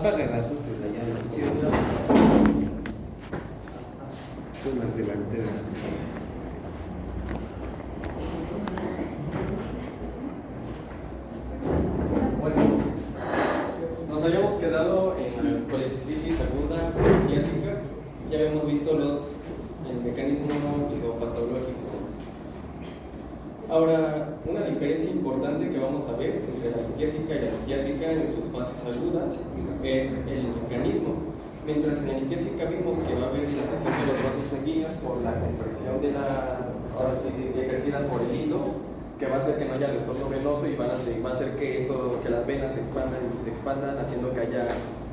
Apaga las luces allá a la izquierda. Son las delanteras. Bueno, nos habíamos quedado en la colecistitis aguda clásica. Ya habíamos visto el mecanismo fisiopatológico. Ahora, una diferencia importante que vamos a ver entre la lipiásica y la litiásica en sus fases agudas es el mecanismo. Mientras en la lipiásica vimos que va a haber dilatación de los vasos sanguíneos por la compresión ejercida por el hilo, que va a hacer que no haya retorno venoso y va a hacer que las venas se expandan, haciendo que haya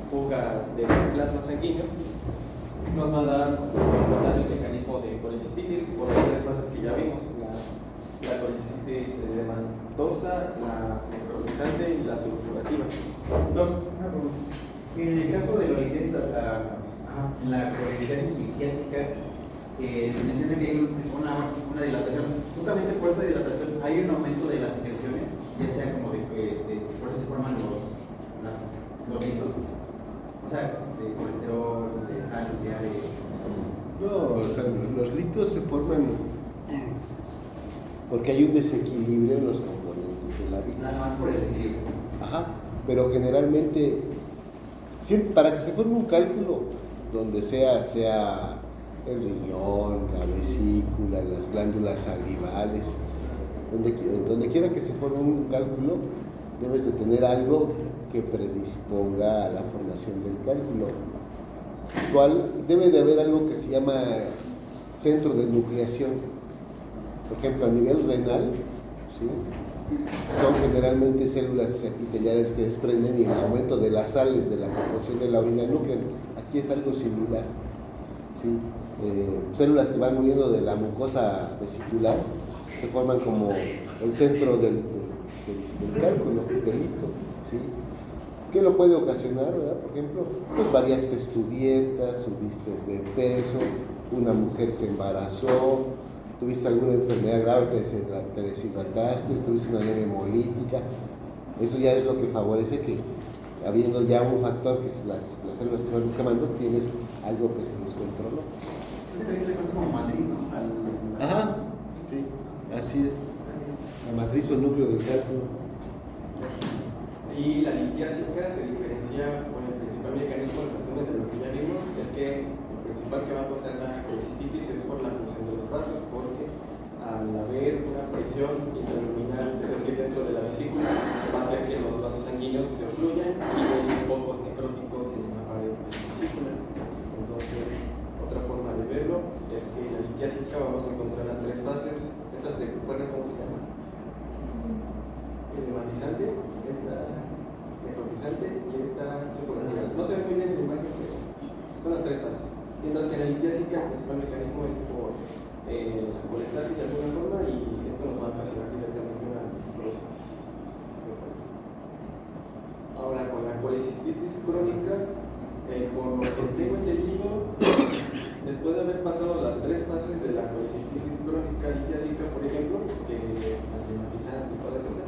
fuga de plasma sanguíneo. Nos va a dar el mecanismo de colecistitis por las tres fases que ya vimos: la colecistitis edematosa, la necrotizante y la sulfurativa. En el caso de la colecistitis litiásica, se menciona que hay una dilatación. Justamente por esa dilatación hay un aumento de las secreciones, ya sea como por eso se forman los litos, o sea, de colesterol, de sal, No, o sea, los litos se forman porque hay un desequilibrio en los componentes de la vida. nada más por el equilibrio. Ajá, pero generalmente, para que se forme un cálculo donde sea el riñón, la vesícula, las glándulas salivales, donde quiera que se forme un cálculo, debes de tener algo que predisponga a la formación del cálculo. Debe de haber algo que se llama centro de nucleación. Por ejemplo, a nivel renal, ¿sí? Son generalmente células epiteliales que desprenden y el aumento de las sales de la composición de la orina nuclear. Aquí es algo similar, ¿sí? Células que van muriendo de la mucosa vesicular se forman como el centro del cálculo, del hito, ¿sí? ¿Qué lo puede ocasionar, verdad? Por ejemplo, pues variaste tu dieta, subiste de peso, una mujer se embarazó, tuviste alguna enfermedad grave, te deshidrataste, tuviste una anemia hemolítica. Eso ya es lo que favorece que, habiendo ya un factor que es las células que se van descamando, tienes algo que se descontroló. También se conoce como matriz, ¿no? Ajá, sí, así es. La matriz o núcleo del cálculo. Y la litiásica se diferencia por el principal mecanismo, en resumen de lo que ya vimos, es que el principal que va a causar la colecistitis es por la función de los vasos, porque al haber una presión intraluminal, es decir, dentro de la vesícula, va a hacer que los vasos sanguíneos se obstruyan y hay focos necróticos en la pared de la vesícula. Entonces, otra forma de verlo es que en la litiásica vamos a encontrar las tres fases. ¿Estas se recuerdan cómo se llama? Edematizante, esta necrotizante y esta sulfurativa. No se ve muy bien en la imagen, pero son las tres fases. Mientras que en la litiásica el principal mecanismo es por la colestasis de alguna forma, y esto nos va a ocasionar directamente una necrosis. Ahora, con la colecistitis crónica, por lo que tengo entendido, después de haber pasado las tres fases de la colecistitis crónica litiásica, por ejemplo, que la edematizante y todas esas,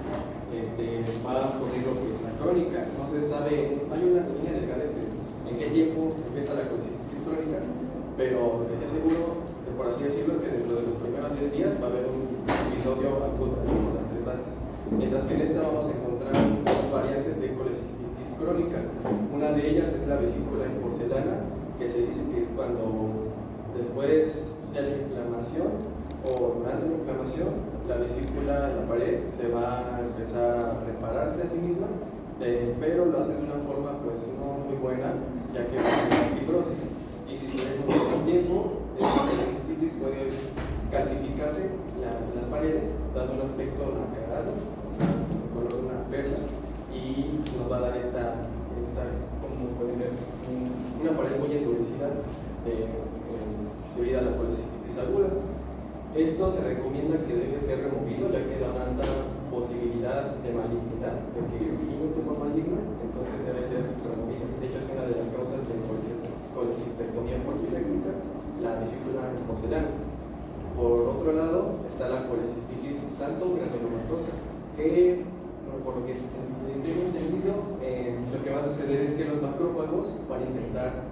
va a ocurrir lo que es la crónica. No se sabe, hay una línea delgada entre en qué tiempo empieza la colecistitis crónica, pero lo que sí es seguro, por así decirlo, es que dentro de los primeros 10 días va a haber un episodio agudo con las tres fases. Mientras que en esta vamos a encontrar dos variantes de colecistitis crónica. Una de ellas es la vesícula en porcelana, que se dice que es cuando después de la inflamación o durante la inflamación, la vesícula, la pared, se va a empezar a repararse a sí misma, pero lo hace de una forma pues no muy buena, ya que va a tener fibrosis. Y si tenemos mucho tiempo, esta colecistitis puede calcificarse en las paredes, dando un aspecto nacarado, el color de una perla, y nos va a dar esta como pueden ver, una pared muy endurecida debido a la colecistitis aguda. Esto se recomienda que debe ser removido, ya que da una alta posibilidad de malignidad, de que origine un tumor maligno, entonces debe ser removido. De hecho, es una de las causas de colecistectomía poliléctrica, la vesícula porcelana. Por otro lado, está la colecistitis santo-granulomatosa, que, por lo que tengo entendido, lo que va a suceder suceder es que los macrófagos van a intentar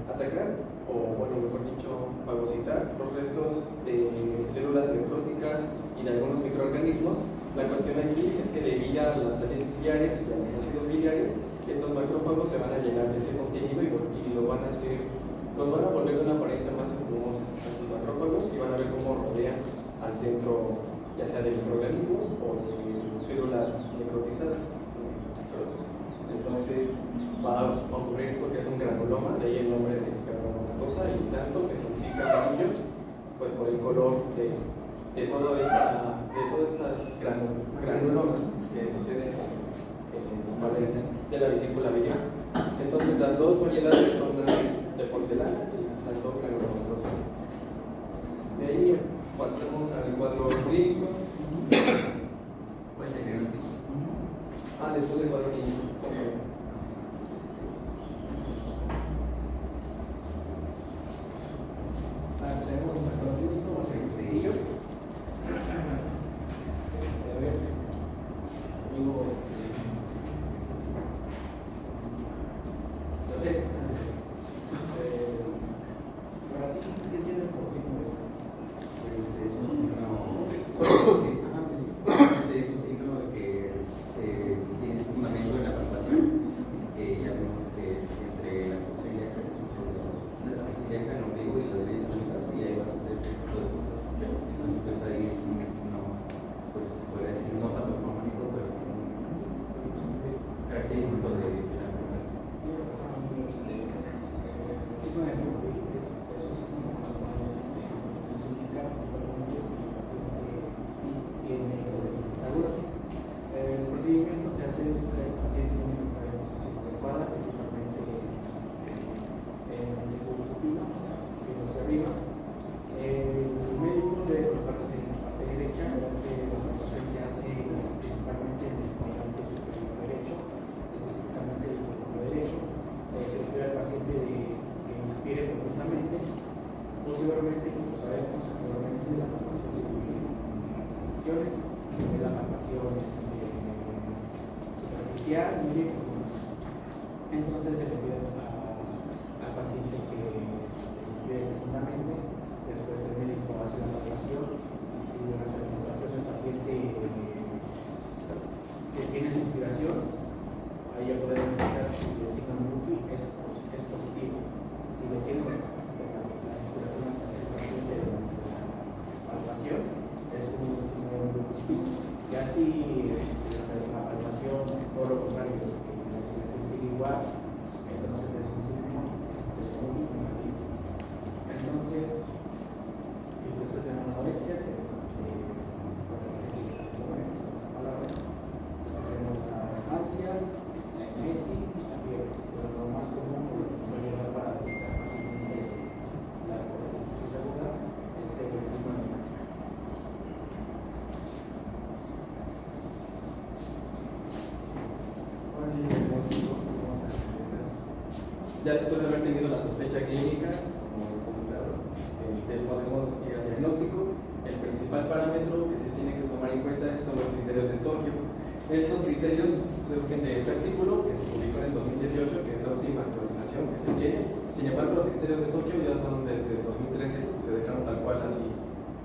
atacar, o bueno, mejor dicho, fagocitar los restos de células necróticas y de algunos microorganismos. La cuestión aquí es que debido a las sales biliares y a los ácidos biliares, estos macrófagos se van a llenar de ese contenido y lo van a hacer, los van a volver de una apariencia más espumosa a estos macrófagos y van a ver cómo rodean al centro, ya sea de microorganismos o de células necrotizadas. Entonces va a ocurrir esto que es un granuloma, de ahí el nombre de granulomatosa, y santo, que significa amarillo, pues por el color de todas estas granulomas que suceden en su pared de la vesícula biliar. Entonces las dos variedades son la de porcelana y la santo granulomatosa. De ahí pasamos al cuadro clínico. Después del cuadro clínico. Tenemos un cuadro clínico más sencillo. A ver, amigo, yo sé, para ti, ¿qué tienes por signo? Pues es un signo, es un signo que tiene su fundamento en la palpación, que ya vemos que es entre la fosa ilíaca, el ombligo y la derecha y ahí vas a hacer el ciclo de punto. Entonces pues ahí es un signo, pues puede decir no tanto cromático, pero sí un característico de la enfermedad. El procedimiento se hace si el paciente tiene que estar en posición adecuada, principalmente en el dibujo supino, o sea, viendo hacia arriba. El médico debe colocarse en la parte derecha, ya que la palpación se hace principalmente en el cuadrante superior derecho, específicamente el hipóforo derecho. Se le pide al paciente que inspire profundamente. Posteriormente, como sabemos, actualmente la palpación se divide en secciones. La palpación superficial y profunda. Entonces se le pide al paciente que inspire profundamente. Después el médico hace la palpación y si durante la palpación el paciente tiene su inspiración, ahí ya podemos indicar si el signo Murphy es positivo. Si lo tiene la inspiración del paciente durante la palpación, es un signo positivo. Y así la palpación, todo lo contrario, que la inspiración sigue igual, entonces es un signo negativo. Entonces, y después tenemos la anorexia, que es las palabras. Tenemos las náuseas, la emesis y la fiebre. Pero lo más común, lo que puede ayudar para detectar fácilmente la colecistitis aguda es el signo negativo. Ya después de haber tenido la sospecha clínica, como hemos comentado, podemos ir al diagnóstico. El principal parámetro que se tiene que tomar en cuenta son los criterios de Tokio. Estos criterios surgen de ese artículo que se publicó en el 2018, que es la última actualización que se tiene. Sin embargo, los criterios de Tokio ya son desde el 2013, se dejaron tal cual así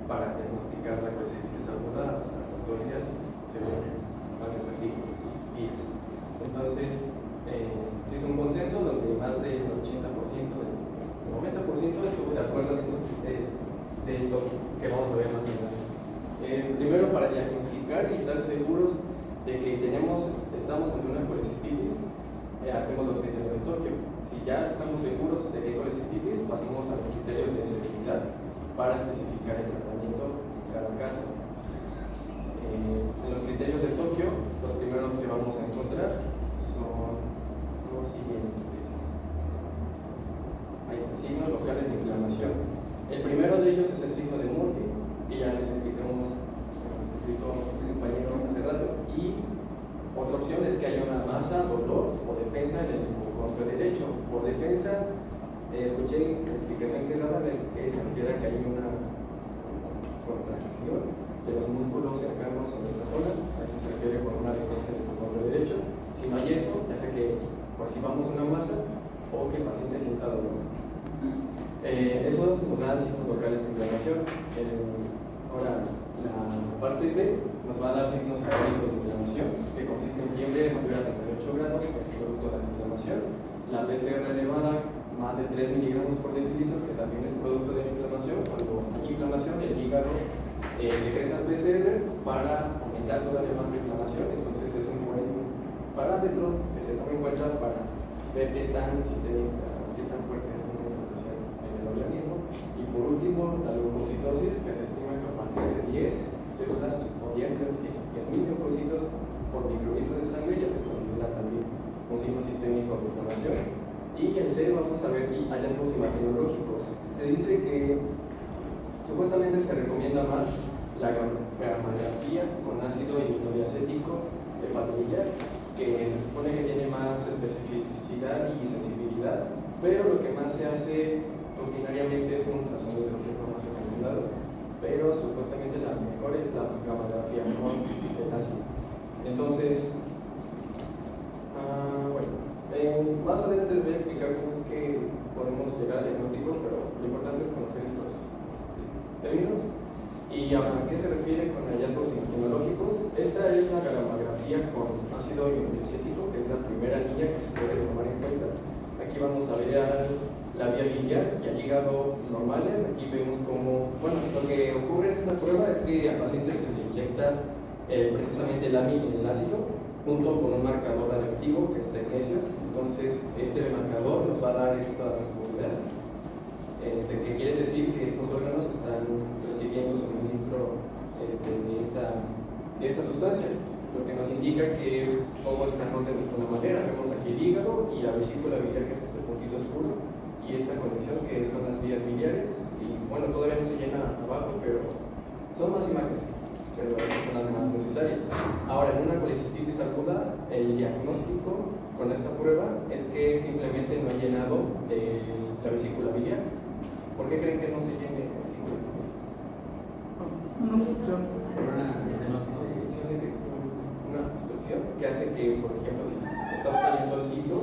para diagnosticar la colecitis aguda hasta las días, según varios artículos y guías. Entonces, se hizo un consenso donde más del 80%, del 90% estuvo de acuerdo en estos criterios de Tokio, que vamos a ver más adelante. Primero, para diagnosticar y estar seguros de que estamos ante una colecistitis, hacemos los criterios de Tokio. Si ya estamos seguros de que hay colecistitis, pasamos a los criterios de sensibilidad para especificar el tratamiento en cada caso. En los criterios de Tokio, los primeros que vamos a encontrar son los siguientes. Ahí está, signos locales de inflamación. El primero de ellos es el signo de Murphy, que ya les explicó el compañero hace rato. Y otra opción es que haya una masa, dolor o defensa en el hipocondrio derecho. Por defensa, escuché la explicación que daban, es que se refiere a que hay una contracción de los músculos cercanos en esa zona. A eso se refiere con una defensa del hipocondrio derecho. Si no hay eso, ya sea que percibamos una masa o que el paciente sienta dolor. Esos nos dan signos locales de inflamación. Ahora, la parte B nos va a dar signos sistémicos de inflamación, que consiste en fiebre mayor a 38 grados, que es producto de la inflamación. La PCR elevada, más de 3 miligramos por decilitro, que también es producto de la inflamación. Cuando hay inflamación, el hígado secreta PCR para aumentar todavía más la inflamación. Entonces es un buen parámetro que se toma en cuenta para ver qué tan sistémica, qué tan fuerte es una inflamación en el organismo. Y por último, la leucocitosis, que se estima que a partir de 10 células o 10 mil leucocitos por microlitro de sangre ya se considera también un signo sistémico de inflamación. Y en C vamos a ver hallazgos imagenologicos. Se dice que supuestamente se recomienda más la gammagrafía con ácido imidodiacético hepatobiliar, que se supone que tiene más especificidad y sensibilidad, pero lo que más se hace rutinariamente es un ultrasonido, que es lo más recomendado, pero supuestamente la mejor es la gammagrafía con el ácido. Entonces, más adelante les voy a explicar cómo es que podemos llegar al diagnóstico, pero lo importante es conocer estos términos. ¿Y a qué se refiere con hallazgos imagenologicos? Esta es la gammagrafía con ácido iodocético, que es la primera línea que se puede tomar en cuenta. Aquí vamos a ver la vía biliar y al hígado normales. Aquí vemos cómo, bueno, lo que ocurre en esta prueba es que al paciente se le inyecta precisamente el ácido junto con un marcador radioactivo que es tecnecio. Entonces este marcador nos va a dar esta oscuridad, que quiere decir que estos órganos están recibiendo suministro de esta sustancia, lo que nos indica que todo está en orden de alguna manera. Vemos aquí el hígado y la vesícula biliar, que es este puntito oscuro, y esta conexión que son las vías biliares. Y bueno, todavía no se llena abajo, pero son más imágenes, pero estas son las más necesarias. Ahora, en una colecistitis aguda, el diagnóstico con esta prueba es que simplemente no hay llenado de la vesícula biliar. ¿Por qué creen que no se llene la vesícula biliar? Una obstrucción. Una obstrucción que hace que, por ejemplo, si está obstruyendo el líquido,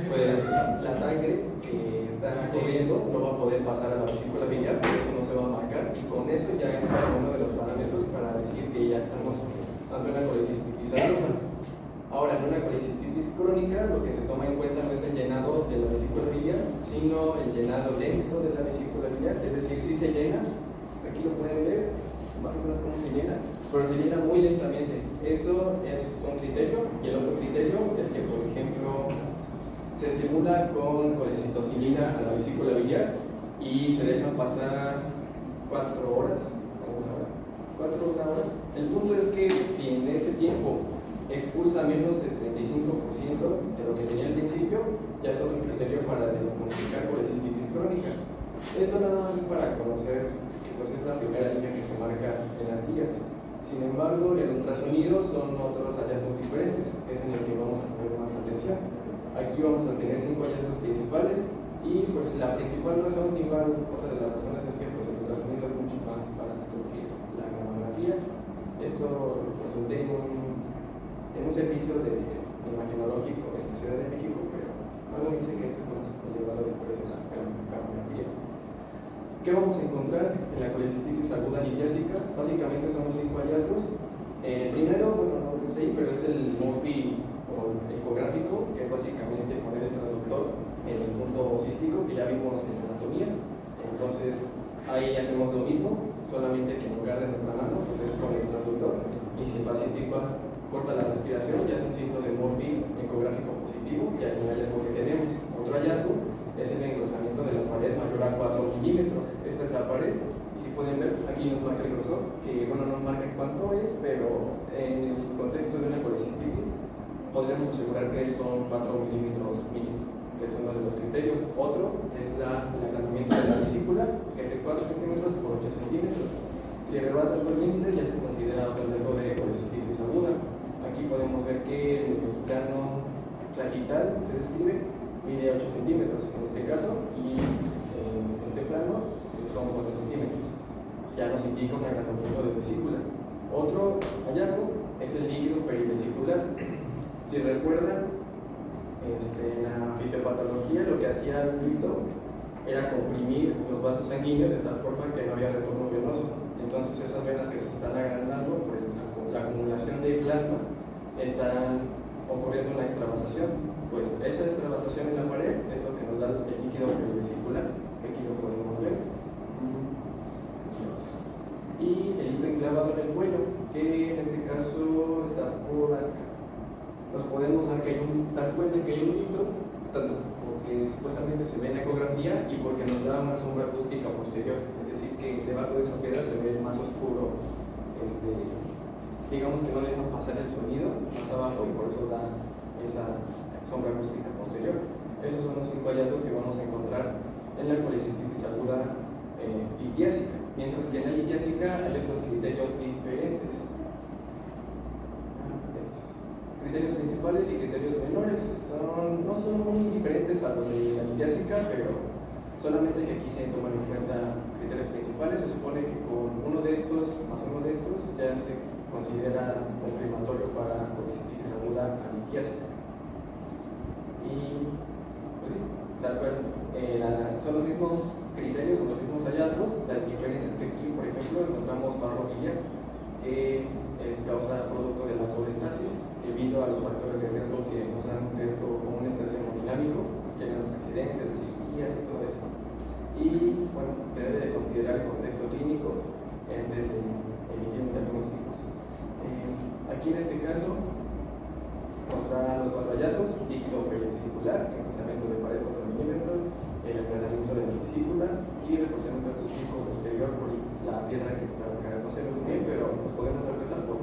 pues la sangre que está corriendo no va a poder pasar a la vesícula biliar, por eso no se va a marcar, y con eso ya es uno de los parámetros para decir que ya estamos ante una colecistitis aguda. Ahora, en una colecistitis crónica, lo que se toma en cuenta no es el llenado de la vesícula biliar, sino el llenado lento de la vesícula biliar, es decir, si se llena, aquí lo pueden ver, más o menos cómo se llena, pero se llena muy lentamente. Eso es un criterio, y el otro criterio es que, por ejemplo, se estimula con colecitocilina a la vesícula biliar y se deja pasar 4 horas o una hora. El punto es que si en ese tiempo expulsa menos del 35% de lo que tenía al principio, ya es otro criterio para diagnosticar colecistitis crónica. Esto nada más es para conocer que pues es la primera línea que se marca en las guías. Sin embargo, el ultrasonido son otros hallazgos diferentes, que es en el que vamos a poner más atención. Aquí vamos a tener 5 hallazgos principales y pues la principal razón, igual otra de las razones es que pues, el ultrasonido es mucho más barato que la gammagrafía. Esto lo consulté en un servicio de imagenológico en la Ciudad de México, pero algo me dice que esto es más elevado de precio la gammagrafía. ¿Qué vamos a encontrar en la colecistitis aguda litiásica? Básicamente son los 5 hallazgos. Primero, bueno, no lo sé, pero es el morfi o ecográfico, que es básicamente poner el transductor en el punto cístico que ya vimos en la anatomía. Entonces, ahí hacemos lo mismo, solamente que en lugar de nuestra mano, pues es con el transductor. Y si el paciente igual corta la respiración, ya es un signo de morfi ecográfico positivo, ya es un hallazgo que tenemos. Otro hallazgo es el engrosamiento de la pared mayor a 4 milímetros. Esta es la pared, y si pueden ver, aquí nos marca el grosor, que bueno, no marca cuánto es, pero en el contexto de una colecistitis podríamos asegurar que son 4 milímetros mínimo, que es uno de los criterios. Otro es el agrandamiento de la vesícula, que es de 4 centímetros por 8 centímetros. Si rebasa estos límites, ya se considera un riesgo de colecistitis aguda. Aquí podemos ver que el plano sagital se describe, mide 8 centímetros en este caso, y en este plano son 4 centímetros. Ya nos indica un agrandamiento de vesícula. Otro hallazgo es el líquido perivesicular. Si recuerdan, En la fisiopatología lo que hacía el lito era comprimir los vasos sanguíneos de tal forma que no había retorno venoso. Entonces esas venas que se están agrandando por la acumulación de plasma están ocurriendo una extravasación. Pues esa extravasación en la pared es lo que nos da el líquido perivesicular, que aquí lo podemos ver. Y el hito enclavado en el cuello, que en este caso está por acá. Nos podemos dar cuenta que hay un hito, tanto porque supuestamente se ve en la ecografía y porque nos da una sombra acústica posterior, es decir, que debajo de esa piedra se ve más oscuro, digamos que no deja pasar el sonido más abajo y por eso da esa sombra acústica posterior. Esos son los 5 hallazgos que vamos a encontrar en la colecistitis aguda litiásica, mientras que en la litiásica hay otros criterios diferentes. Estos criterios principales y criterios menores no son muy diferentes a los de la litiásica, pero solamente que aquí se toman en cuenta criterios principales. Se supone que con uno de estos más uno de estos ya se considera confirmatorio para colecistitis aguda litiásica. Y pues sí, tal cual, son los mismos criterios, son los mismos hallazgos. La diferencia es que aquí, por ejemplo, encontramos parroquia, que es causa producto de la colestasis, debido a los factores de riesgo que nos dan riesgo como un estrés hemodinámico, que eran los accidentes, las cirugías y todo eso. Y bueno, se debe de considerar el contexto clínico antes de emitir un diagnóstico. Aquí en este caso nos da los 4 hallazgos: líquido perivesicular, encruzamiento de pared 4 milímetros, el aplanamiento de la vesícula y reforzamiento acústico posterior por la piedra que está acá. No se ve muy bien, pero nos podemos dar cuenta por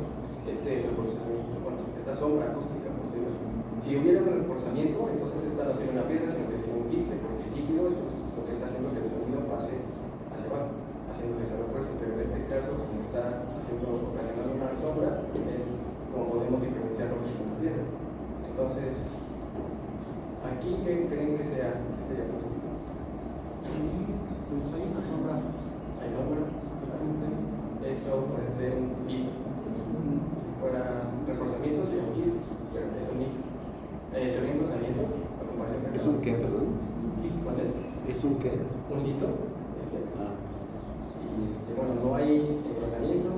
este reforzamiento, esta sombra acústica posterior. Si hubiera un reforzamiento, entonces esta no sería una piedra, sino que sería un quiste, porque el líquido es lo que está haciendo que el sonido pase hacia abajo, haciendo que se refuerce. Pero en este caso, como está ocasionando una sombra, es como podemos diferenciar lo que es una piedra. Entonces, ¿aquí qué creen que sea este diagnóstico? Pues hay una sombra. ¿Hay sombra? Esto puede ser un hito. Si fuera reforzamiento sería un quiste, pero es un hito. ¿Sería un rozamiento? ¿Es un qué, perdón? ¿Cuál es? ¿Es un qué? Un hito. Y bueno, no hay rozamiento.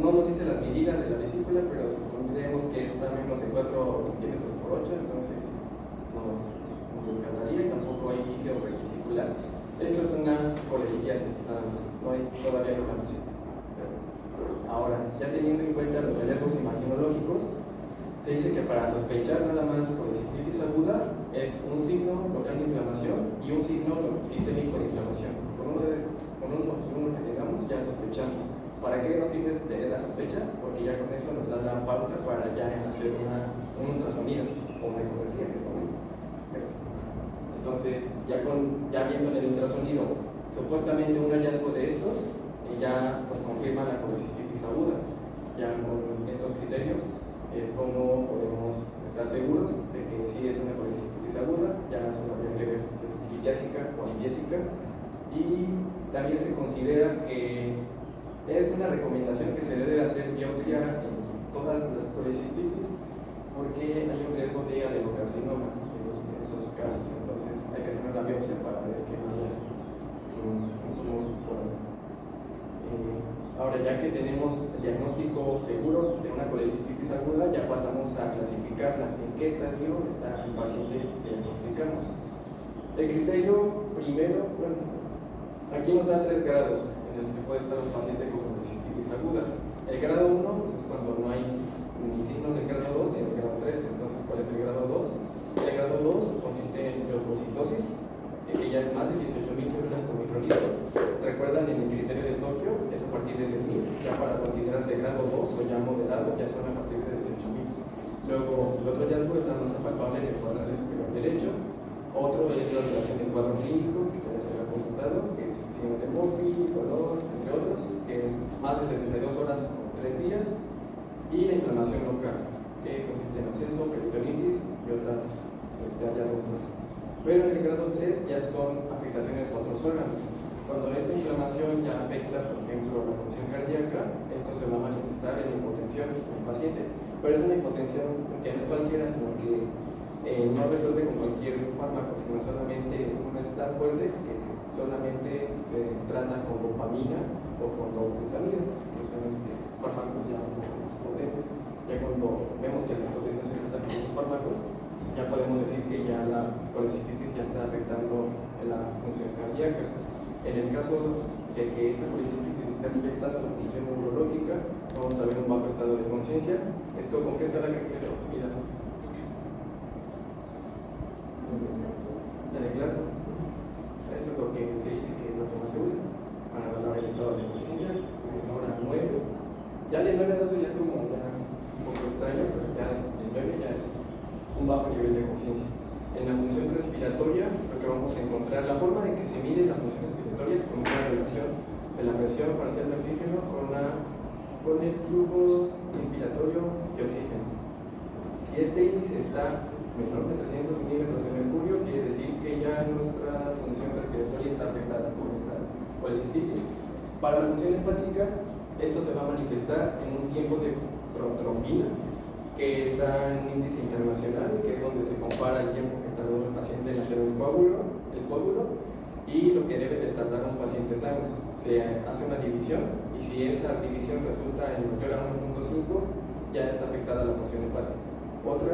No nos dice las medidas de la vesícula, pero supondremos que está menos de 4 centímetros por 8, entonces nos escalaría, y tampoco hay líquido perivesicular. Esto es una colecistiasis, nada más, no hay todavía inflamación. Ahora, ya teniendo en cuenta los hallazgos imaginológicos, se dice que para sospechar nada más colecistitis aguda es un signo local de inflamación y un signo sistémico de inflamación. Con uno y uno que tengamos ya sospechamos. ¿Para qué nos sirve tener la sospecha? Porque ya con eso nos da la pauta para ya hacer un ultrasonido o una ecografía. Entonces, ya viendo en el ultrasonido supuestamente un hallazgo de estos, ya pues confirma la colecistitis aguda. Ya con estos criterios es como podemos estar seguros de que sí es una colecistitis aguda. Ya solo habría que ver si es litiásica o amiésica. Y también se considera que es una recomendación que se debe hacer biopsia en todas las colecistitis, porque hay un riesgo de adenocarcinoma en esos casos. Entonces hay que hacer una biopsia para ver que no haya un tumor por ahí. Ahora, ya que tenemos el diagnóstico seguro de una colecistitis aguda, ya pasamos a clasificarla. ¿En qué estadio está el paciente que diagnosticamos? El criterio primero, bueno, aquí nos da 3 grados en los que puede estar un paciente con colecistitis aguda. El grado 1 pues es cuando no hay ni signos del grado 2 ni del grado 3. Entonces, ¿cuál es el grado 2? El grado 2 consiste en leucocitosis, que ya es más de 18.000 células por microlitro. Recuerdan, en el criterio de Tokio es a partir de 10.000. Ya para considerarse grado 2 o ya moderado, ya son a partir de 18.000. Luego, el otro hallazgo es la masa palpable en el cuadrante superior derecho. Otro es la duración del cuadro clínico, que ya se ha computado, que es signo de Murphy, dolor, entre otros, que es más de 72 horas o 3 días. Y la inflamación local, que consiste en ascenso, peritonitis y otras hallazgos más. Pero en el grado 3 ya son afectaciones a otros órganos. Cuando esta inflamación ya afecta, por ejemplo, la función cardíaca, esto se va a manifestar en hipotensión en el paciente. Pero es una hipotensión que no es cualquiera, sino que no resuelve con cualquier fármaco, sino solamente no es tan fuerte que solamente se trata con dopamina o con dobutamina, que son fármacos ya un poco más potentes. Ya cuando vemos que la potencia se trata con esos fármacos, ya podemos decir que ya la colecistitis ya está afectando la función cardíaca. En el caso de que esta colecistitis esté afectando la función neurológica, vamos a ver un bajo estado de conciencia. ¿Esto con qué escala que quedó? Miramos. En el Glasgow. Eso es lo que se dice que es lo que más se usa para valorar el estado de conciencia. Ahora 9. Ya de 9 a 12 ya es como ya un poco extraño, pero ya el 9 ya es un bajo nivel de conciencia. En la función respiratoria, lo que vamos a encontrar, la forma en que se mide la función respiratoria es con una relación de la presión parcial de oxígeno con el flujo inspiratorio de oxígeno. Si este índice está menor de 300 milímetros de mercurio, quiere decir que ya nuestra función respiratoria está afectada por esta colecistitis. Para la función hepática, esto se va a manifestar en un tiempo de protrombina, que está en un índice internacional, que es donde se compara el tiempo que tardó el paciente en hacer el coágulo, y lo que debe de tardar un paciente sano. Se hace una división, y si esa división resulta en mayor a 1.5, ya está afectada la función hepática. Otra,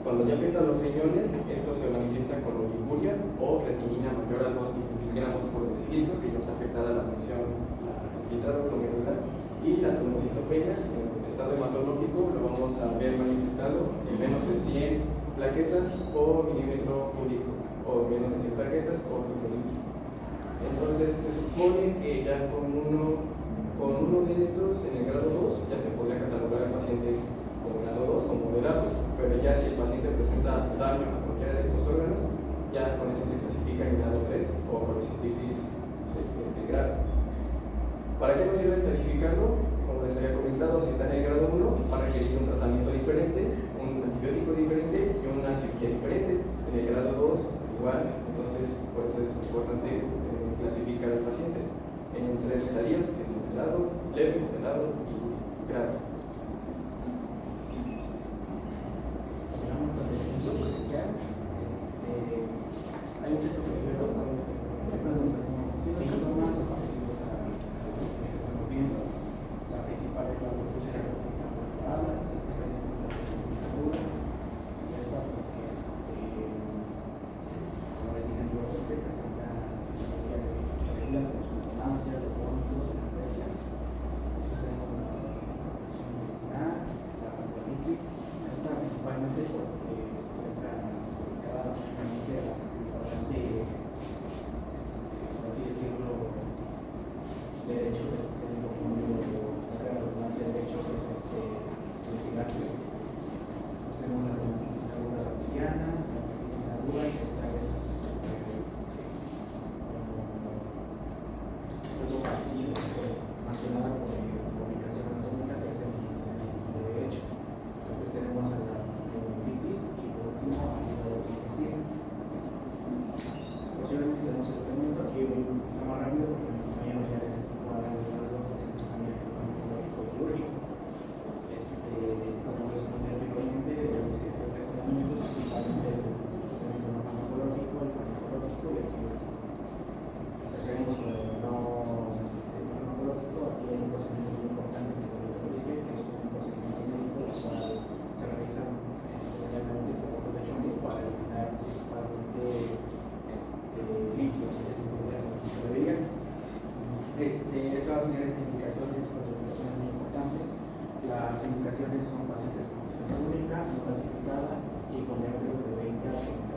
cuando ya afecta los riñones, esto se manifiesta con oliguria o creatinina mayor a 2 miligramos por decilitro, que ya está afectada la función filtrado glomerular, y la trombocitopenia en estado hematológico lo vamos a ver manifestado en menos de 100 plaquetas por milímetro cúbico, o menos de 100 plaquetas por mililitro. Entonces se supone que ya con uno de estos en el grado 2 ya se podría catalogar al paciente como grado 2 o moderado, pero ya si el paciente presenta daño a cualquiera de estos órganos, ya con eso se clasifica en grado 3 o colecistitis grave. ¿Para qué nos sirve estadificarlo? Como les había comentado, si está en el grado 1, van a requerir un tratamiento diferente, un antibiótico diferente y una cirugía diferente. En el grado 2, igual, entonces por eso es importante clasificar al paciente en 3 estadios, que es moderado, leve, moderado y grave. Sigamos con el ejemplo diferencial. Hay un texto que se preguntan síntomas o parecidos a lo que estamos viendo. La principal es la burbuja perforada, después tenemos la aguda, y esto porque ahora tienen dos becas en la parecida con la náusea, los vómitos, la anorexia. Después tenemos la infección intestinal, la pancreatitis. Esta principalmente porque se encuentra ubicada lógicamente a la cuadrante, por así decirlo, derecho del la redundancia derecho, que es el epigastrio. Pues tenemos la bronquitis aguda bacteriana, la bronquitis aguda, que esta es algo parecido, más que nada por la ubicación anatómica, que es el derecho. Después tenemos a la bronquitis y por último al hígado digestivo. Posiblemente tenemos el tratamiento, aquí voy más rápido porque mis compañeros ya les explicó a los dos también el farmacológico quirúrgico. Como les comenté anteriormente, los tratamientos principalmente es el tratamiento no farmacológico, el farmacológico y el quirúrgico. Empezaremos con el no farmacológico. Aquí hay un procedimiento muy importante que el doctor dice que es un procedimiento médico en el cual se realiza especialmente por ojos de chongo para eliminar principalmente líquidos que se encuentran en la bebida. Esto va a tener indicaciones, contraindicaciones muy importantes. Las indicaciones son pacientes con hipertensión única, no clasificada y con diámetros de 20 a 30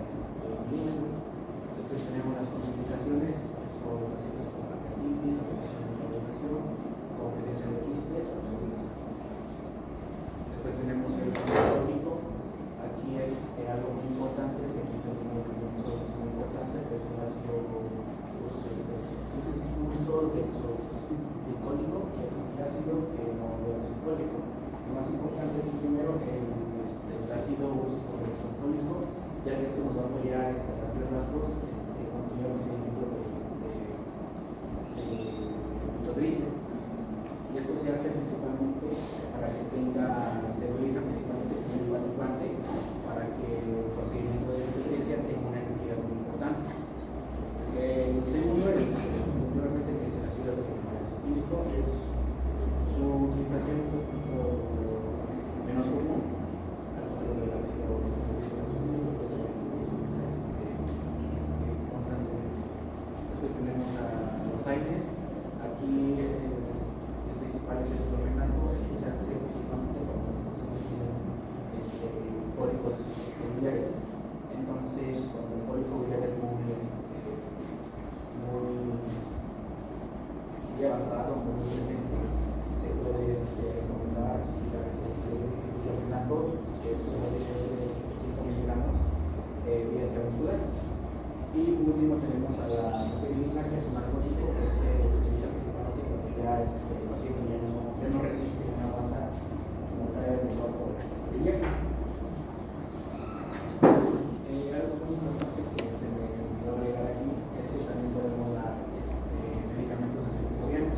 milímetros. Después tenemos las contraindicaciones, que son pacientes con pancreatitis, afectación de coagulación, con tendencia de quistes o trombosis. Después tenemos el farmacológico. Aquí es algo muy importante, es que aquí se tiene un punto de suma importancia, que es el ácido desoxiricólico y el ácido deoxicólico. Lo más importante es primero el ácido deoxicólico, ya que esto nos va a apoyar a grandes rasgos cuando se llama el seguimiento de glutatrice. Y esto se hace principalmente para que se utiliza principalmente como un coadyuvante para que el procedimiento cólicos biliares. Entonces, cuando el cólico biliar es muy avanzado, muy presente, se puede recomendar quitar diclofenaco, que es una serie de 5 miligramos vía intramuscular. Y por último tenemos a la sapirina, que es un narcótico que se utiliza principalmente cuando ya el paciente ya no resiste, no aguanta como caer en el cuerpo biliar. Algo muy importante que se me olvidó agregar aquí es que también podemos dar medicamentos antimicrobianos.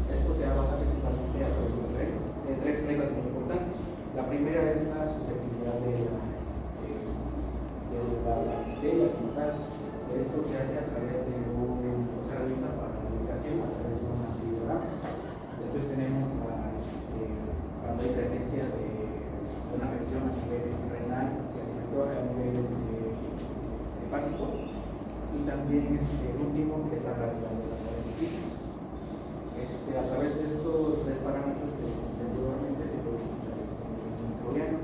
Esto se basa principalmente a través de tres reglas muy importantes. La primera es la susceptibilidad de la bacteria como tal. Esto se hace a través de se realiza para la medicación a través de un antibiograma. Después tenemos cuando hay presencia de una afección a nivel renal y a nivel hepático. Y también el último, que es la gravedad de la colecistitis. A través de estos tres parámetros que anteriormente se puede utilizar el microbiano.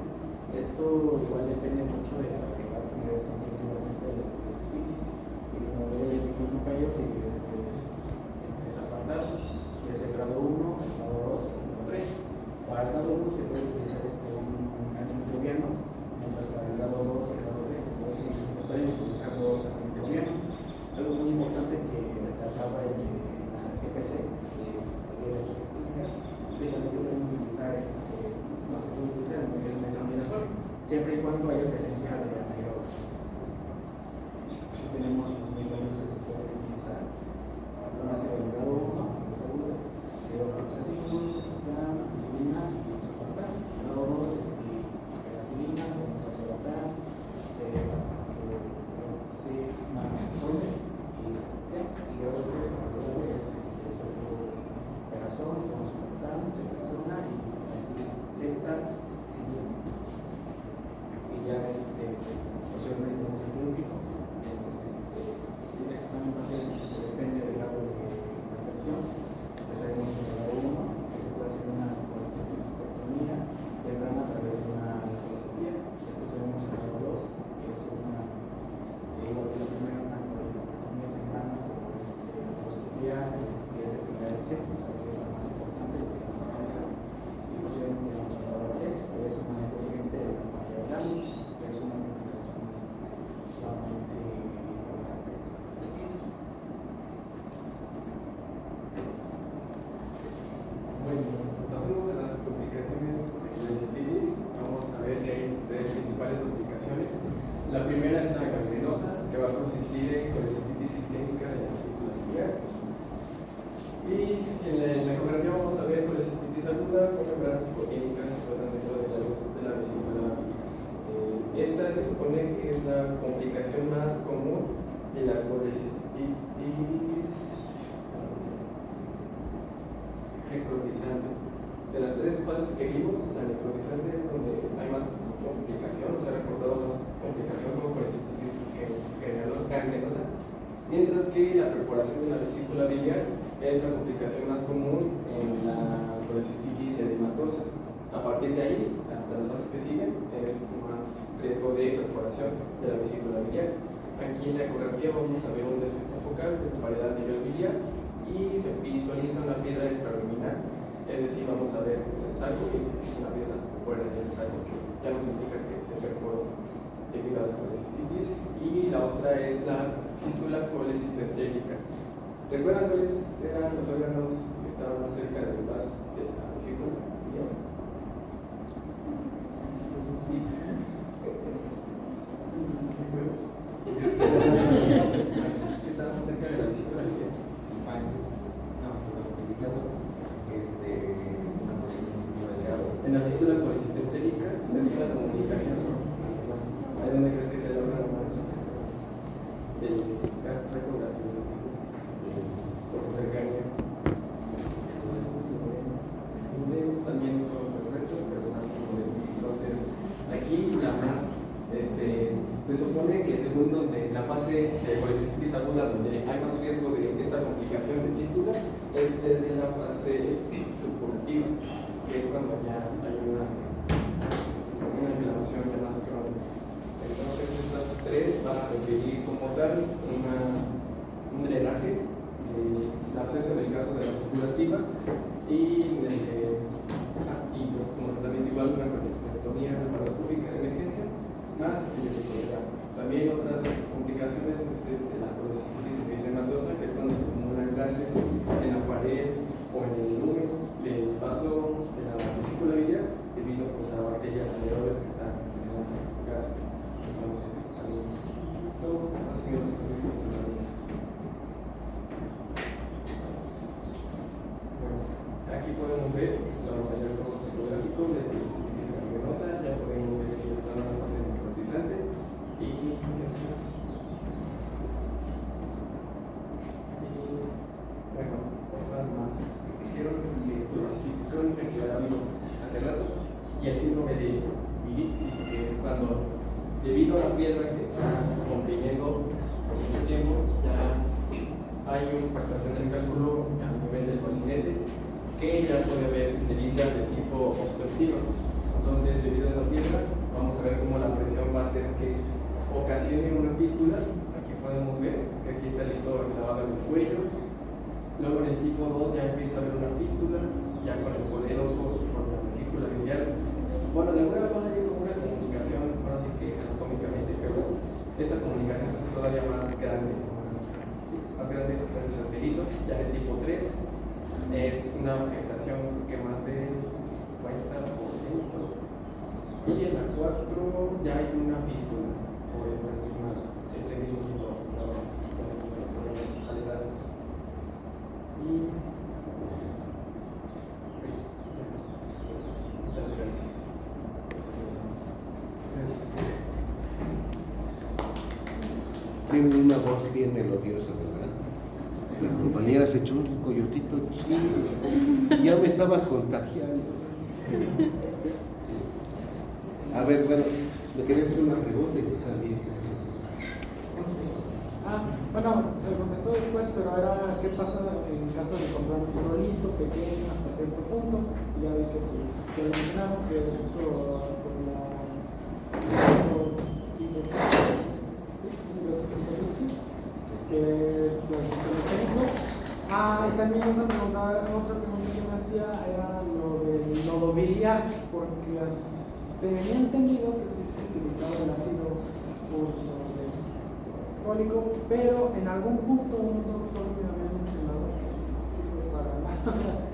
Esto igual depende mucho de la gravedad que es continuamente de la colecistitis. Y como debe de compañeros se divide en tres apartados, que es el grado 1, el grado 2 y el grado 3. Para el grado 1 se puede utilizar un antimicrobiano, mientras para el grado 2 y el grado 3 se pueden utilizar dos antimicrobianos. Algo muy importante que recalcaba en la GPC de la que se pueden utilizar no se puede utilizar el metronidazol, siempre y cuando haya presencia de anaerobios. Aquí tenemos los medicamentos que se pueden utilizar. Una serie del grado 1, el segundo, hidroxicloroquina, amoxicilina y soportar. Grado 2 es penicilina, torcelotan, cemaxone y grado 3 es sulfoperazol, soportar, ceftriaxona y ceftaxilina. Y ya posiblemente tenemos el químico. Esto también va a ser, depende del grado de infección. Empezaremos con el grado 1, que se puede hacer una colecistitis temprana a través de una microscopía. Después tenemos el grado 2, que es igual que la primera, una colecistitis temprana por microscopía, que es de primera edición, o sea que es la más importante y la más canesa. Y posiblemente tenemos el grado 3, que es un manejo urgente de la falla oral, que es una complicación sumamente importante. Bueno, pasemos a las complicaciones de colecistitis. Vamos a ver que hay tres principales complicaciones. La primera es la gangrenosa, que va a consistir en colecistitis isquémica de la vesícula biliar. Y en la ecografía vamos a ver colecistitis aguda con membranas hipoquímicas que flotan dentro de la luz de la vesícula biliar. Esta se supone que es la complicación más común de la colecistitis necrotizante. De las tres fases que vimos, la necrotizante es donde hay más complicación, se ha reportado más complicación como colecistitis gangrenosa, mientras que la perforación de la vesícula biliar es la complicación más común en la colecistitis edematosa. A partir de ahí, hasta las fases que siguen, es más riesgo de perforación de la vesícula biliar. Aquí en la ecografía vamos a ver un defecto focal de pared a nivel biliar y se visualiza una piedra extraluminar, es decir, vamos a ver el saco y una piedra fuera de ese saco que ya nos indica que se perforó debido a la colecistitis. Y la otra es la fístula colecistoenterica. ¿Recuerdan cuáles eran los órganos que estaban más cerca del vaso de la vesícula? Estaban cerca de la vesícula biliar. En la fístula colecistoenterica es una comunicación. ¿Ahí dónde crees que es el órgano más del tracto gastrointestinal? Por su cercanía. También no solo transverso, pero más como de. Entonces, aquí la más, se supone que según donde la fase de colecistitis aguda, donde hay más riesgo de esta complicación de fístula, es desde la fase subcurrativa, que es cuando ya hay una inflamación ya más crónica. requerir como tal un drenaje, el absceso en el caso de la supurativa y pues como tratamiento igual una colestectomía laparoscópica de emergencia más también otras complicaciones es la colecistitis eritematosa, que es cuando se acumulan gases en la pared o en el lumen del vaso de la vesícula biliar debido pues, a bacterias anaerobias que están generando gases. Entonces, también son más o menos cosas que están dando. Bueno, aquí podemos ver los hallazgos fotográficos de colecistitis gangrenosa, ya podemos ver que ya está dando fase necrotizante. Y bueno, cosas más que hicieron que colecistitis crónica que ahora vimos hace rato, y el síndrome de Bilicki, que es cuando debido a la piedra que está comprimiendo por mucho tiempo, ya hay una impactación del cálculo a nivel del paciente que ya puede haber ictericia de tipo obstructiva. Entonces, debido a esa piedra, vamos a ver cómo la presión va a hacer que ocasione una fístula. Aquí podemos ver que aquí está el hito grabado en el cuello. Luego en el tipo 2 ya empieza a haber una fístula, ya con el colédoco y con la vesícula biliar. Bueno, de alguna manera hay como una comunicación, ahora sí que anatómicamente, pero esta comunicación es todavía más grande, más grande gracias a este hito. Ya en el tipo 3 es una afectación que más del 40%. Y en la 4 ya hay una fístula por este mismo hito aledaños. Y muchas gracias. Tienen una voz bien melodiosa, ¿verdad? La compañera se echó un coyotito chido y ya me estaba contagiando. A ver, bueno, me quería hacer una pregunta y también. Bueno, se contestó después, pero era qué pasa en caso de comprar un rolito pequeño hasta cierto punto. Ya vi que lo mencionaron, que es que es y también otra pregunta que me hacía era lo del nodo biliar, porque tenía entendido que sí se utilizaba el ácido ursodextrólico, pero en algún punto un doctor me había mencionado que no sirve para nada.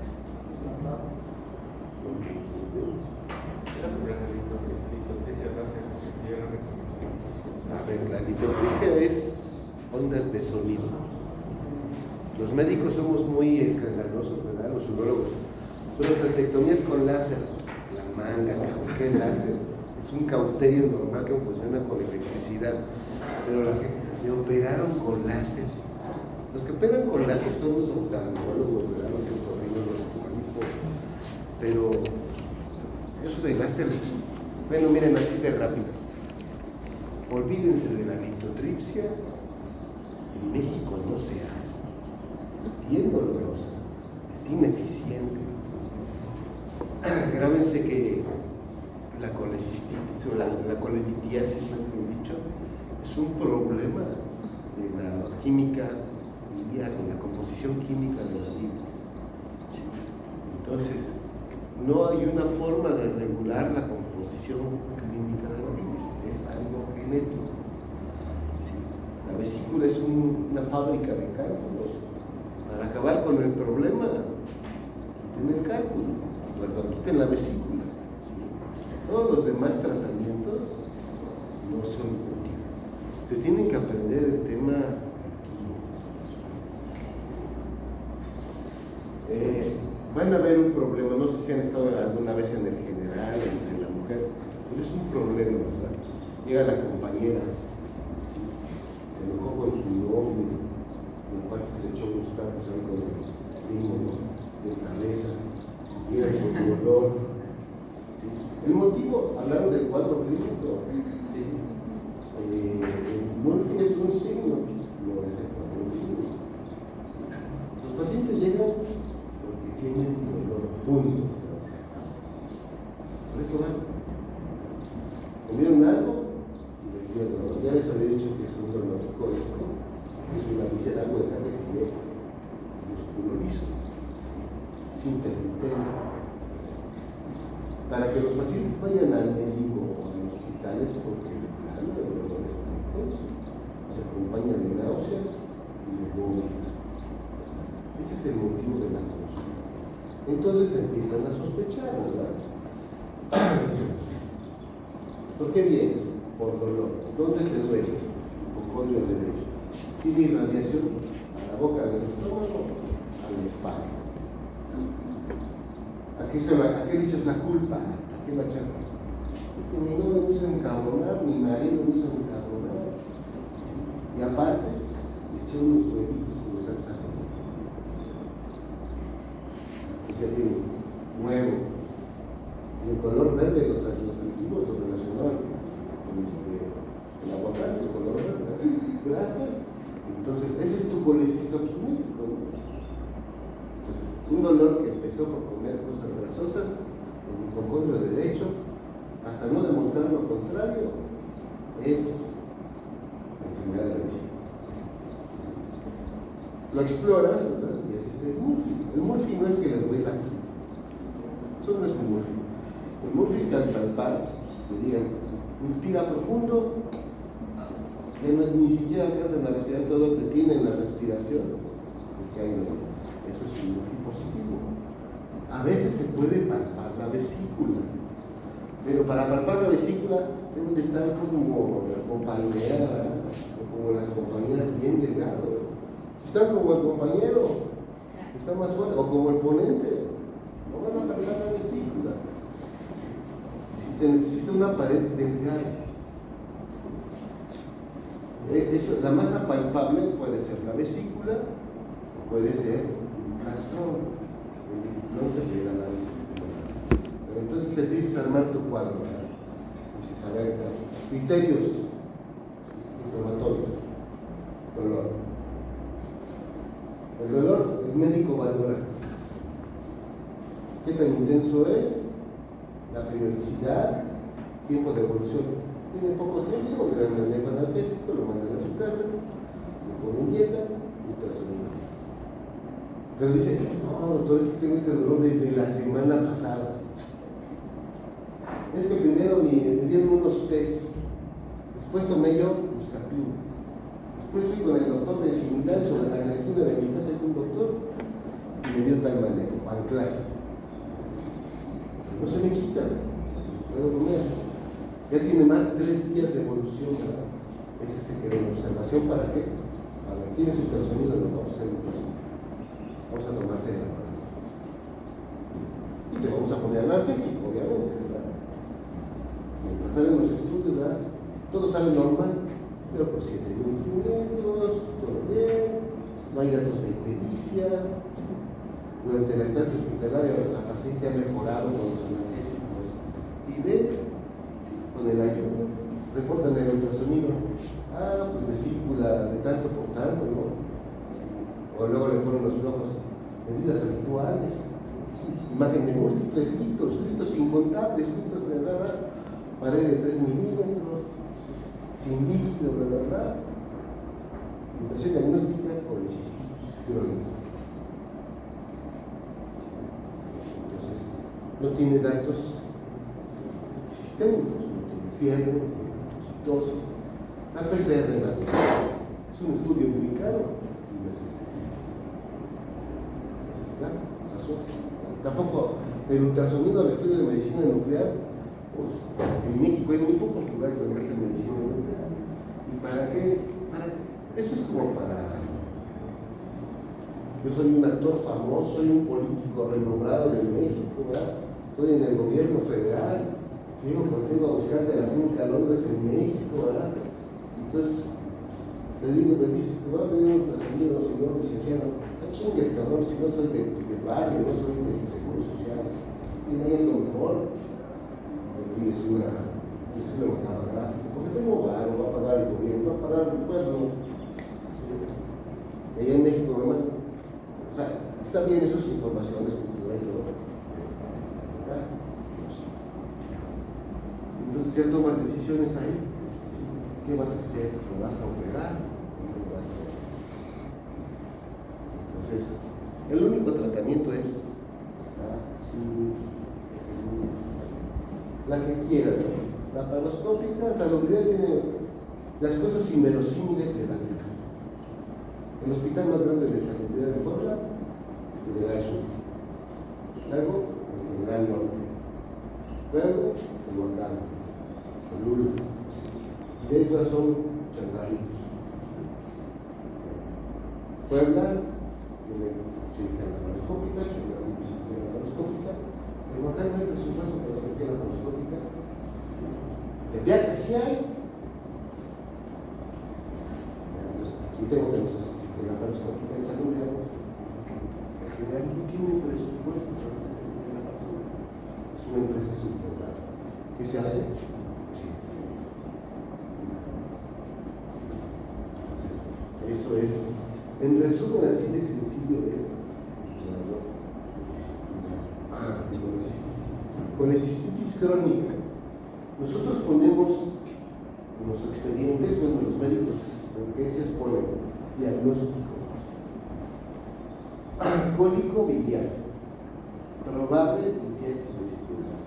A ver, la litotricia es ondas de sonido. Los médicos somos muy escandalosos, ¿verdad? Los urólogos. Pero traqueotomías con láser, la manga, ¿por qué láser? Es un cauterio normal que funciona con electricidad. Pero la que me operaron con láser. Los que operan con láser son los oftalmólogos, ¿verdad? Los otorrinos, los humanistas. Pero eso de láser, bueno, miren, así de rápido. Olvídense de la litotripsia. En México no se hace. Es bien dolorosa, es ineficiente. Grábense que la colecistitis o la colelitiasis, más bien dicho, es un problema de la química biliar, de la composición química de la bilis. Entonces, no hay una forma de regular la composición clínica de la bilis, es algo genético. La vesícula es una fábrica de cálculos. Para acabar con el problema, quiten el cálculo, quiten la vesícula. Todos los demás tratamientos no son útiles. Se tienen que aprender el tema van a haber un problema, no sé si han estado alguna vez en el general, en la mujer, pero es un problema, ¿verdad? Llega la compañera, se enojó con su novio, y aparte se echó unos tacos ahí con el primo, ¿no? De cabeza, llega con dolor. ¿Sí? El motivo, hablaron del cuadro clínico, ¿sí? Murphy es un signo, no es el cuadro clínico. Los pacientes llegan porque tienen dolor, punto. Por eso van. Comieron algo y les dio dolor. Ya les había dicho que es un dolor crónico, es una visera hueca que tiene músculo liso, es intermitente. Para que los pacientes vayan al médico o a los hospitales, porque de plano el dolor es tan intenso, se acompaña de náusea y de vómito. Ese es el motivo de la consulta. Entonces empiezan a sospechar, ¿verdad? Dicen, ¿por qué vienes? Por dolor. ¿Dónde te duele? Hipocondrio derecho. ¿Tiene irradiación? A la boca del estómago, a la espalda. ¿A qué le echas la culpa? ¿A qué la echas? Es que mi novio me hizo encabronar, mi marido me hizo encabronar. Y aparte, le eché unos huevitos con salsa. O sea, tiene huevo. Y el color verde, los antiguos lo relacionaban con el aguacate, el color verde. Gracias. Entonces, ese es tu colecistoquinético, ¿no? Entonces, un dolor que empezó por comer cosas grasosas, el hipocondrio derecho, hasta no demostrar lo contrario, es la enfermedad de la vesícula. Lo exploras, ¿verdad? Y ese es el Murphy. El Murphy no es que le duela aquí. Eso no es un Murphy. El Murphy es que al palpar le digan, inspira profundo, ni siquiera alcanzan a respirar, todo detienen la respiración, porque hay dolor. Eso es un Murphy positivo. A veces se puede palpar la vesícula, pero para palpar la vesícula deben de estar como la compañera, o como las compañeras bien delgados. Si están como el compañero, está más fuerte, o como el ponente, no van a palpar la vesícula. Se necesita una pared delgada. Eso, la masa palpable puede ser la vesícula, o puede ser un plastrón. El diplón se pega a la vesícula. Pero entonces empiezas a armar tu cuadro. Dices, a ver, criterios inflamatorios, dolor. El dolor, el médico valora qué tan intenso es, la periodicidad, tiempo de evolución. Tiene poco tiempo, le dan el manejo analgésico, lo mandan a su casa, le ponen dieta, ultrasonido. Pero dice, no, doctor, es que tengo este dolor desde la semana pasada. Es que primero me dieron unos test, después tomé yo buscapina, después fui con el doctor de similares en la esquina de mi casa con un doctor y me dio tal manejo, panclasa. No se me quita, puedo comer. Ya tiene más de 3 días de evolución, ¿verdad? Ese se queda en observación. ¿Para qué? A ver, ¿tienes ultrasonido? No, vamos a hacer ultrasonido. Vamos a tomarte el aparato. Y te vamos a poner analgésico, obviamente, ¿verdad? Mientras salen los estudios, ¿verdad? Todo sale normal, pero por 7 minutos, todo bien, no hay datos de ictericia. Durante la estancia hospitalaria, la paciente ha mejorado con los analgésicos. Y ven, con el ayuno, reportan el ultrasonido, pues vesícula de tanto por tanto, ¿no? O luego le ponen los flojos, medidas habituales, imagen de múltiples litos incontables, litos de verdad, pared de 3 milímetros, sin líquido, ¿verdad? Impresión diagnóstica colecistitis crónica. Entonces, no tiene datos sistémicos. Fiebre, citosis, la PCR natural. Es un estudio muy caro y no es específico. ¿Ya? Pasó. Tampoco el ultrasonido al estudio de medicina nuclear, pues en México hay muy pocos lugares donde hacen medicina nuclear. ¿Y para qué? Eso es como para. Yo soy un actor famoso, soy un político renombrado en México, ¿verdad? Estoy en el gobierno federal. Digo, porque vengo a buscarte la clínica Londres en México, ¿verdad? Entonces, me dices, te voy a pedir un ultrasonido, señor licenciado. No chingues, cabrón, si no soy del barrio, no soy del Seguro Social. Tiene ahí algo mejor. Me pides un estudio macabagráfico, porque tengo varo, va a pagar el gobierno, va a pagar el pueblo. Allá en México, mamá. O sea, está bien, eso es informaciones, cultura y todo. ¿Verdad? Entonces ya tomas decisiones ahí. ¿qué vas a hacer? ¿Lo vas a operar? ¿No lo vas a operar? Entonces, el único tratamiento es la que quiera, ¿no? La paroscópica, salubridad tiene las cosas inverosímiles de la vida. El hospital más grande de salubridad de Puebla, el General Sur. Luego, el General Norte. Luego, el Huacán, Cholula. Y de esas son changarritos. Puebla tiene cirugía laparoscópica, Cholula tiene cirugía laparoscópica. El Huacán no hay presupuesto para cirugía laparoscópica. Tepeaca sí hay. Entonces, aquí tengo que hacer cirugía laparoscópica en salud. El general no tiene presupuesto para hacer cirugía laparoscópica. Es una empresa subcontratada. ¿Qué se hace? Sí. Entonces, eso es, en resumen, así de sencillo es. Colecistitis crónica. Nosotros ponemos en los expedientes, cuando los médicos de urgencias ponen diagnóstico. Cólico biliar. Probable litiasis vesicular.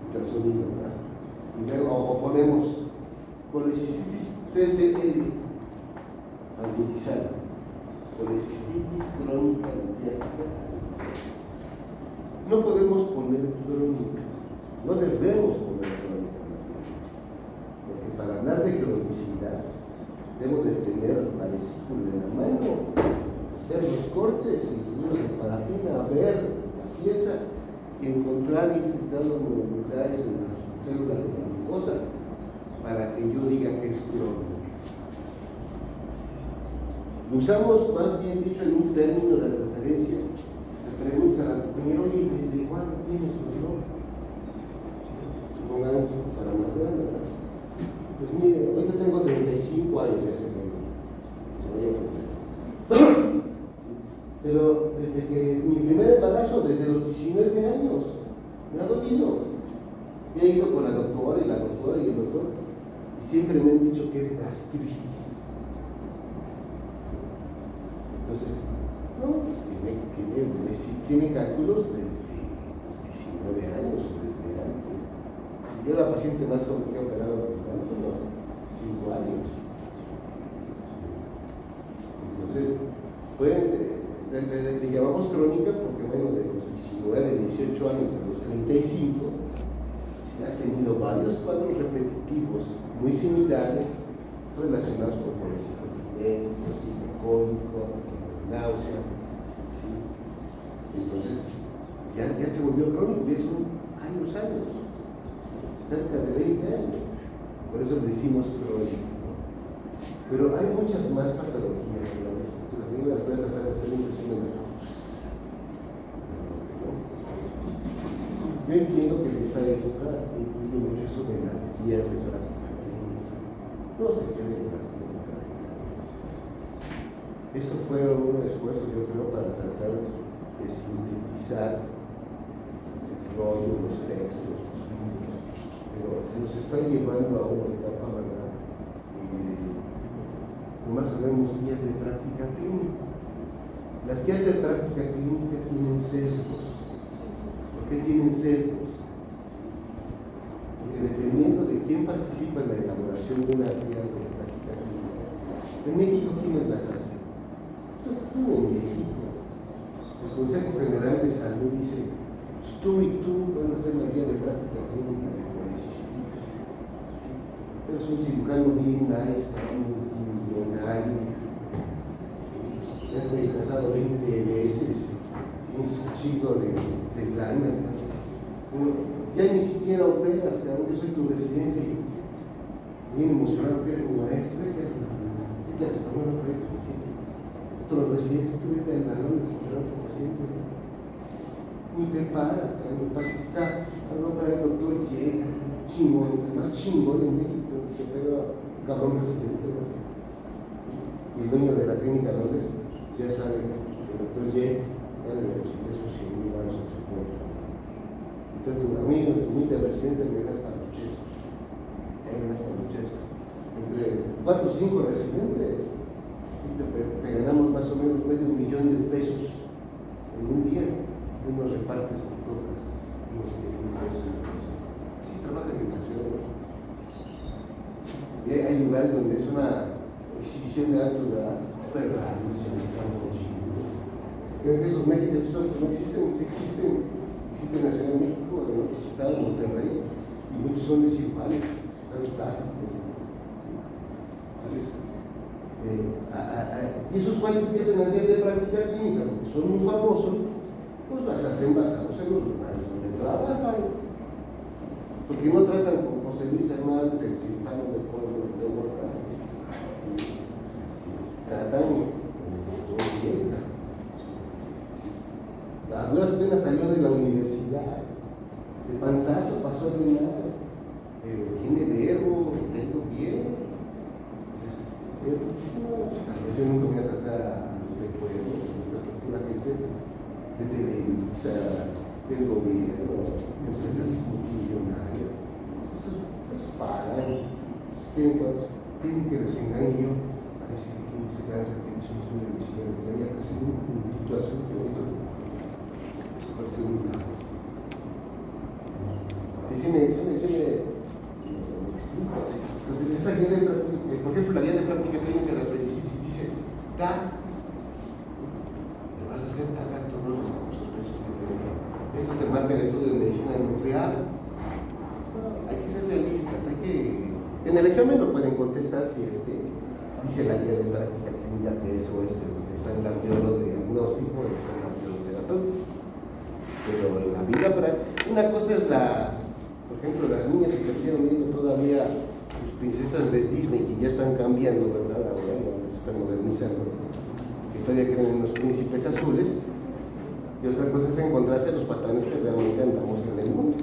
Ultrasonido, ¿verdad? Y luego o ponemos colecistitis CCL agudizada. Colecistitis crónica litiásica agudizada. No podemos poner crónica, no debemos poner crónica más bien, porque para hablar de cronicidad debo de tener la vesícula en la mano, hacer los cortes, incluirlos en parafina, ver la pieza y encontrar infiltrados moleculares en las células de la glucosa para que yo diga que es crónica. Lo usamos más bien dicho en un término de referencia. Preguntas a la compañera, oye, ¿desde cuándo tienes su dolor? Supongamos para más grande, ¿verdad? Pues mire, ahorita tengo 35 años, ya sé que se vaya a ofender. Pero desde que mi primer embarazo, desde los 19 años, me ha dolido. He ido con la doctora y el doctor, y siempre me han dicho que es gastritis. Entonces, no, pues tiene cálculos desde 19 años o desde antes. Yo la paciente más joven que he operado unos 5 años. Entonces, le llamamos crónica porque, bueno, de los 19, 18 años a los 35, sí ha tenido varios cuadros repetitivos muy similares relacionados con policístico idéntico, tipo cólico, náusea, ¿sí? Entonces ya se volvió crónico, ya son años, cerca de 20 años, por eso le decimos crónico, ¿no? Pero hay muchas más patologías en la vesícula, yo las voy a tratar de hacer un resumen de todo. Yo entiendo que en esta época influye mucho eso de las guías de práctica clínica, no se queden en las guías de práctica. Eso fue un esfuerzo, yo creo, para tratar de sintetizar el rollo, los textos, los libros, pero nos están llevando a una etapa, ¿verdad?, donde nomás sabemos guías de práctica clínica. Las guías de práctica clínica tienen sesgos. ¿Por qué tienen sesgos? Porque dependiendo de quién participa en la elaboración de una guía de práctica clínica, en México, ¿quiénes las hacen? Entonces, en México, el Consejo General de Salud dice, pues tú y tú van a hacer la guía de práctica clínica de colecistitis. ¿Sí? Pero es un cirujano bien nice, multimillonario, ¿sí? Es medio casado 20 veces, tienes un chico de lana, ¿no? Ya ni siquiera operas, cabrón, yo soy tu residente, bien emocionado que eres mi maestro, vete a la española por esto, otro residente, tú vete al balón de superar a otro paciente, ni te paras, el paciente está, hablando para el doctor, llega, chingón, el más chingón en México, que pega cabrón residente, ¿no? Y el dueño de la clínica Londres ya sabe que el doctor llega, ya le deposité sus 100,000 baros en su cuenta. Entonces, tu amigo, tu humilde residente, me das para los chescos. Entre 4 o 5 residentes, te ganamos más o menos $500,000 en un día. Tú nos repartes por todas, unos $10,000. Sí, trabajan en la ciudad. Y hay lugares donde es una exhibición de alto Ferrari, creo que esos médicos no existen, existen en la Ciudad de México, en otros estados, en Monterrey, y muchos son desiguales, son plásticos. Entonces, y esos cuales que hacen las guías de práctica clínica, porque son muy famosos, pues las hacen basados en los lugares donde trabajan. Porque no tratan con José Luis Hernández, el cirujano del pueblo de Huerta, tratan con bien. A duras penas salió de la universidad, de panzazo pasó a nada, pero tiene verbo, leído bien. Entonces, yo nunca voy a tratar a los del pueblo, a la gente de Televisa, del gobierno, empresas multimillonarias. Eso pagan, tienen que los engañe yo, parece que tienen ese gran sacrificio de televisión, que haya casi un puntito azul, sí, me explico. Entonces, esa guía de práctica, por ejemplo, la guía de práctica clínica de la apendicitis dice: le vas a hacer tal acto, no los sospechos de esto te marca el estudio de medicina nuclear. Hay que ser realistas, en el examen lo pueden contestar si dice la guía de práctica clínica que eso es el estándar de oro de diagnóstico, el estándar de oro terapéutico. Pero en la vida práctica, una cosa es por ejemplo, las niñas que crecieron viendo todavía sus princesas de Disney, que ya están cambiando, ¿verdad? Ahora ya se están modernizando, que todavía creen en los príncipes azules, y otra cosa es encontrarse los patanes que realmente andamos en el mundo.